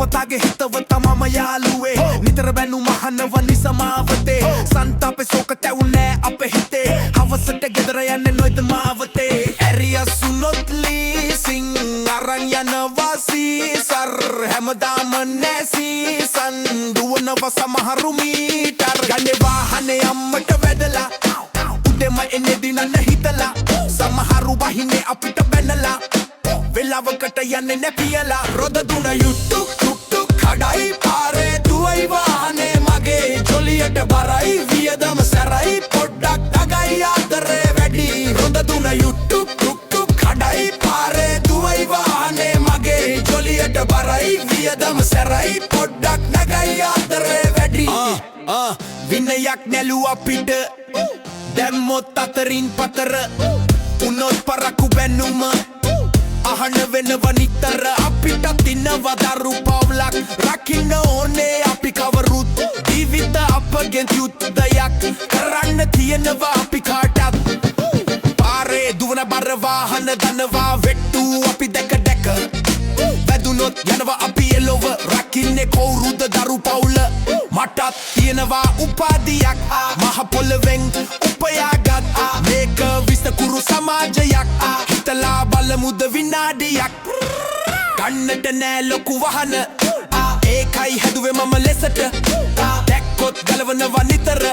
පතාගේ හිතවත මම යාළුවේ නිතර බැනු මහනවනි සමාවතේ සන්තාපේ සෝක තැවුනෑ අපේ හිතේ හවසට ගෙදර යන්නේ නොයිද මාවතේ ඇරියසුනොත් ලීසින් අරන් යනවා සීසර් හැමදාම නෑ සීසන් දුවනවා සමහරු මීටර් ගන්නේ වාහනේ අම්මට වැදලා උදේම එන්නේ දිනන්න හිතලා සමහරු වහිනේ අපිට බැනලා වෙලාවකට යන්නේ නැපියලා රොද දුන යුට්ටුක් ටුක් කඩයි පාරේ දුවයි වාහනේ මගේ ජොලියට බරයි වියදම සැරයි පොඩ්ඩක් දගයි ආදරේ වැඩි රොද දුන යුට්ටුක් ටුක් කඩයි පාරේ දුවයි වාහනේ මගේ ජොලියට බරයි වියදම සැරයි පොඩ්ඩක් දගයි ආදරේ වැඩි විනයක් නැලුව අපිට දැම්මොත් අතරින් පතර උනොත් පරක්කු බැනුම අහන වෙනවා නිතර අපිට තිනවා දරු පවුලක් රකින්න ඕනේ අපි කවරුත් ජීවිත අපගෙන් යුද්ධයක් කරන්න තියෙනවා අපි කාටත් පාරේ දුවන බර වාහන දනවා වෙට්ටු අපි දැක දැක වැදුනොත් යනවා අපි එළොව රකින්නේ කවුරුද දරු පවුල මටත් තියෙනවා උපාධියක් මහ පොළවෙන් උපයාගත් මේක විස්තකුරු සමාජයක් හිතලා බලමුද විනාඩියක් ගන්නට නෑ ලොකු වහන ඒකයි හැදුවේ මම ලෙසට දැක්කොත් ගලවනවා නිතර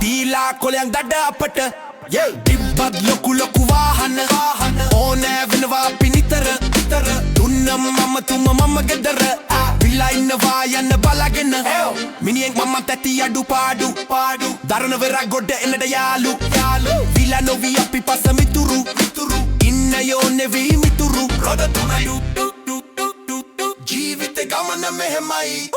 දීලා කොලයන් දඩ අපට ඉබ්බත් ලොකු වාහන ඕනෑ වෙනවා අපි නිතර දුන්නම් මම තුම මම ගෙදර විලා ඉන්නවා යන්න බලාගෙන මිනිහෙක් මම තැති අඩු පාඩු දරන වෙරක් ගොඩ එන්නට යාලු විලා නොවී අපි පස මිතුරු ඉන්න යෝනේ වී මිතුරු රොද තුන ජීවිත ගමන මෙහෙමයි